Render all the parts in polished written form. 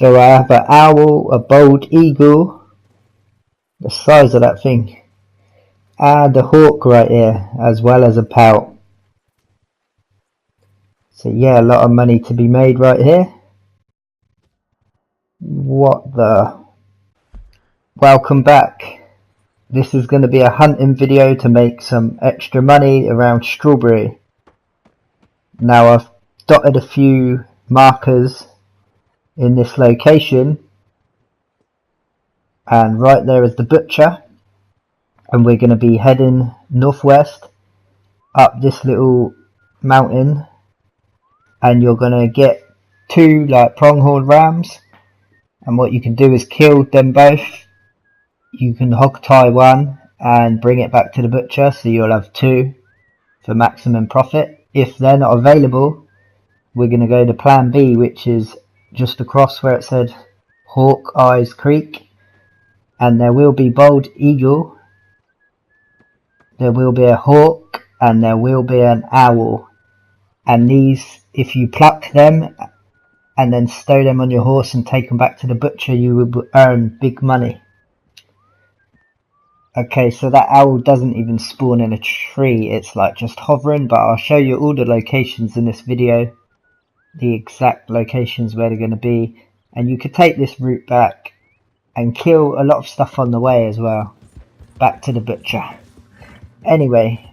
So I have an owl, a bald eagle, the size of that thing, and a hawk right here, as well as a pout. So yeah, a lot of money to be made right here. What the? Welcome back. This is going to be a hunting video to make some extra money around strawberry. Now I've dotted a few markers in this location, and right there is the butcher, and we're going to be heading northwest up this little mountain, and you're going to get two like pronghorn rams, and what you can do is kill them both. You can hog tie one and bring it back to the butcher, so you'll have two for maximum profit. If they're not available, we're going to go to plan B, which is just across where it said Hawkeye's Creek, and there will be bald eagle, there will be a hawk, and there will be an owl. And these, if you pluck them and then stow them on your horse and take them back to the butcher, you will earn big money. Okay, so that owl doesn't even spawn in a tree, it's like just hovering, but I'll show you all the locations in this video, the exact locations where they're going to be, and you could take this route back and kill a lot of stuff on the way as well, back to the butcher. Anyway,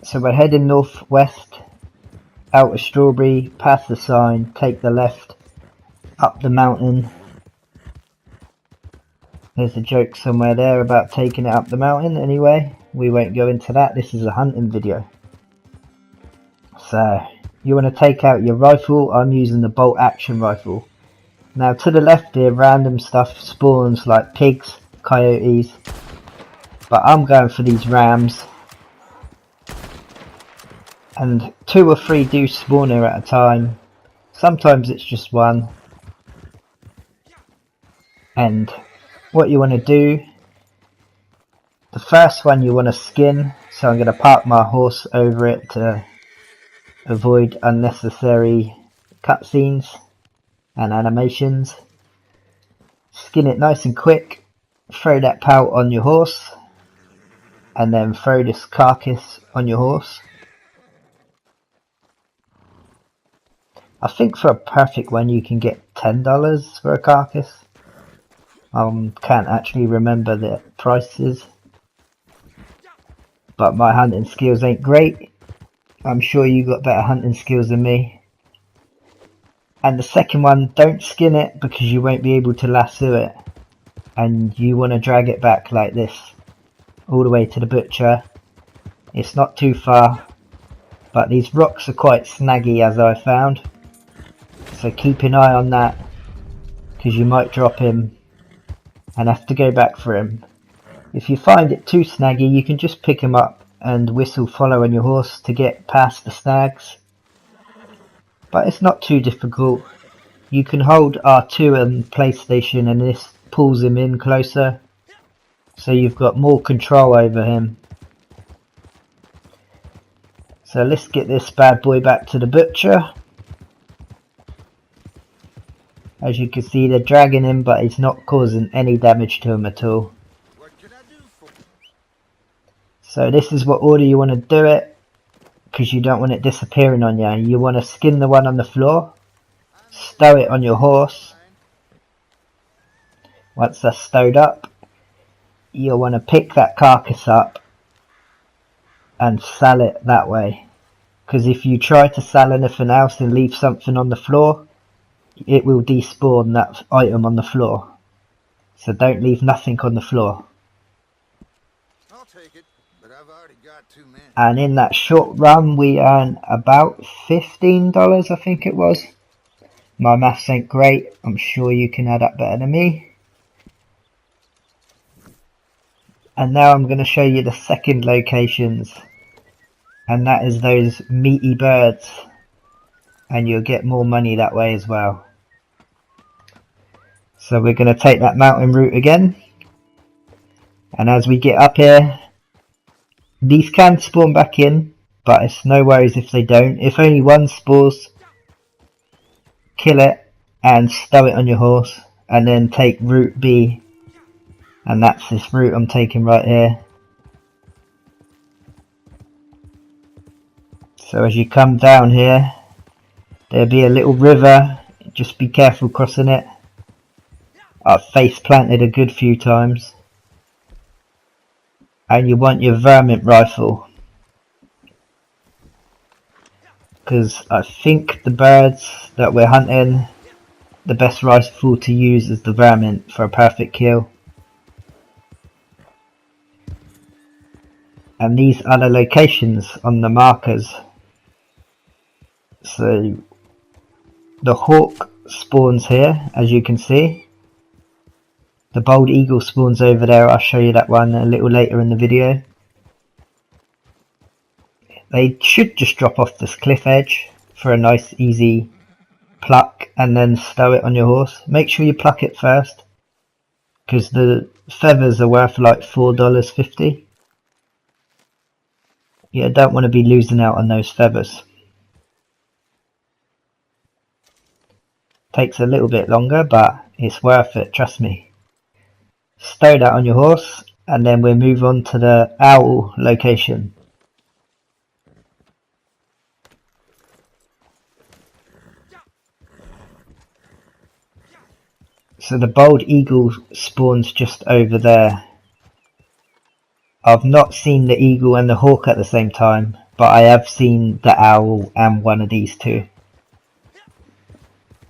so we're heading northwest, out of Strawberry, past the sign, take the left, up the mountain. There's a joke somewhere there about taking it up the mountain. Anyway, we won't go into that, this is a hunting video. So, you want to take out your rifle. I'm using the bolt action rifle. Now to the left here, random stuff spawns like pigs, coyotes, but I'm going for these rams. And 2 or 3 do spawn here at a time. Sometimes it's just one. And what you want to do, the first one you want to skin, so I'm going to park my horse over it to avoid unnecessary cutscenes and animations. Skin it nice and quick, throw that pout on your horse, and then throw this carcass on your horse. I think for a perfect one you can get $10 for a carcass. Can't actually remember the prices, but my hunting skills ain't great. I'm sure you got better hunting skills than me. And the second one, don't skin it because you won't be able to lasso it, and you want to drag it back like this all the way to the butcher. It's not too far, but these rocks are quite snaggy, as I found, so keep an eye on that because you might drop him and have to go back for him. If you find it too snaggy, you can just pick him up and whistle follow on your horse to get past the snags. But it's not too difficult. You can hold R2 on PlayStation and this pulls him in closer, so you've got more control over him. So let's get this bad boy back to the butcher. As you can see, they're dragging him, but it's not causing any damage to him at all. So this is what order you want to do it, because you don't want it disappearing on you. You want to skin the one on the floor, stow it on your horse. Once that's stowed up, you'll want to pick that carcass up and sell it that way. Because if you try to sell anything else and leave something on the floor, it will despawn that item on the floor. So don't leave nothing on the floor. I'll take it, but I've already got too many. And in that short run we earn about $15, I think it was. My maths ain't great, I'm sure you can add up better than me. And now I'm going to show you the second locations, and that is those meaty birds, and you'll get more money that way as well. So we're going to take that mountain route again, and as we get up here, these can spawn back in, but it's no worries if they don't. If only one spawns, kill it and stow it on your horse, and then take route B, and that's this route I'm taking right here. So as you come down here, there'll be a little river, just be careful crossing it. I've face planted a good few times. And you want your varmint rifle, because I think the birds that we're hunting, the best rifle to use is the varmint for a perfect kill. And these are the locations on the markers. So the hawk spawns here, as you can see. The bald eagle spawns over there. I'll show you that one a little later in the video. They should just drop off this cliff edge for a nice easy pluck, and then stow it on your horse. Make sure you pluck it first, because the feathers are worth like $4.50. Yeah, don't want to be losing out on those feathers. Takes a little bit longer, but it's worth it, trust me. Stow that on your horse, and then we'll move on to the owl location. So the bald eagle spawns just over there. I've not seen the eagle and the hawk at the same time, but I have seen the owl and one of these two.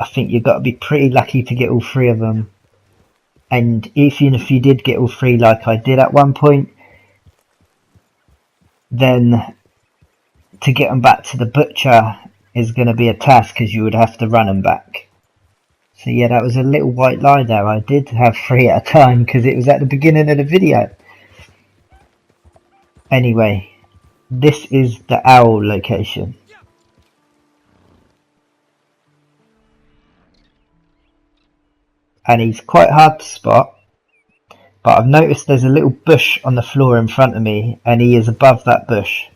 I think you've got to be pretty lucky to get all three of them. And even if you did get all three like I did at one point, then to get them back to the butcher is going to be a task, because you would have to run them back. So yeah, that was a little white lie there. I did have three at a time because it was at the beginning of the video. Anyway, this is the owl location. And he's quite hard to spot, but I've noticed there's a little bush on the floor in front of me, and he is above that bush,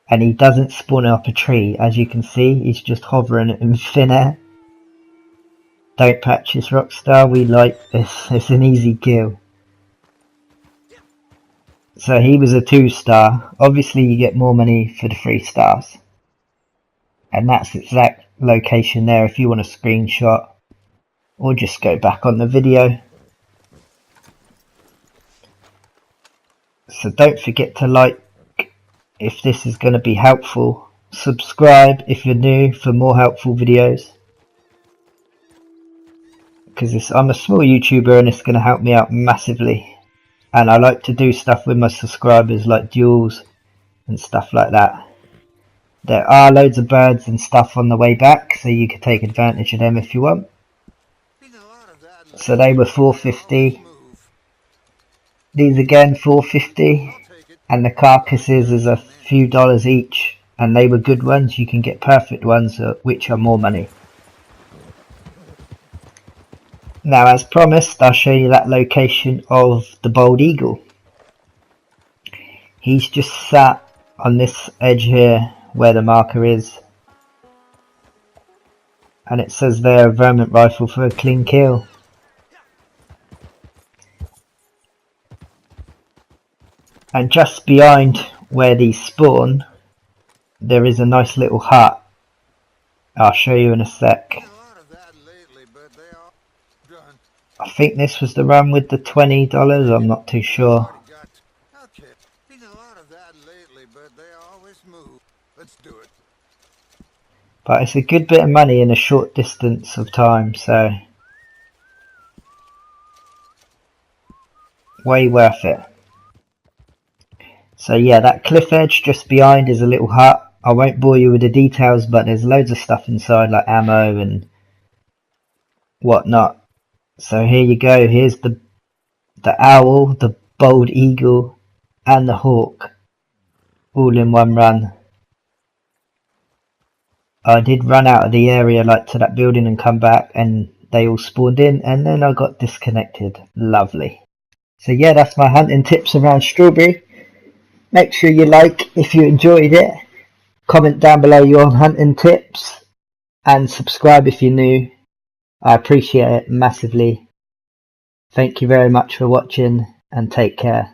and he doesn't spawn up a tree. As you can see, he's just hovering in thin air. Don't patch this, Rockstar, we like this. It's an easy kill. So he was a 2-star. Obviously you get more money for the 3 stars, and that's the exact location there if you want a screenshot, or just go back on the video. So don't forget to like if this is going to be helpful. Subscribe if you're new for more helpful videos, because I'm a small YouTuber and it's going to help me out massively. And I like to do stuff with my subscribers like duels and stuff like that. There are loads of birds and stuff on the way back, so you can take advantage of them if you want. So they were $4.50. These again $4.50, and the carcasses is a few dollars each, and they were good ones. You can get perfect ones which are more money. Now, as promised, I'll show you that location of the bald eagle. He's just sat on this edge here where the marker is, and it says there, varmint rifle for a clean kill. And just behind where these spawn, there is a nice little hut. I'll show you in a sec. I think this was the run with the $20, I'm not too sure. But it's a good bit of money in a short distance of time, so way worth it. So yeah, that cliff edge just behind is a little hut. I won't bore you with the details, but there's loads of stuff inside like ammo and whatnot. So here you go, here's the owl, the bald eagle and the hawk all in one run. I did run out of the area like to that building and come back, and they all spawned in, and then I got disconnected. Lovely. So yeah, that's my hunting tips around strawberry. Make sure you like if you enjoyed it, comment down below your hunting tips, and subscribe if you're new. I appreciate it massively. Thank you very much for watching and take care.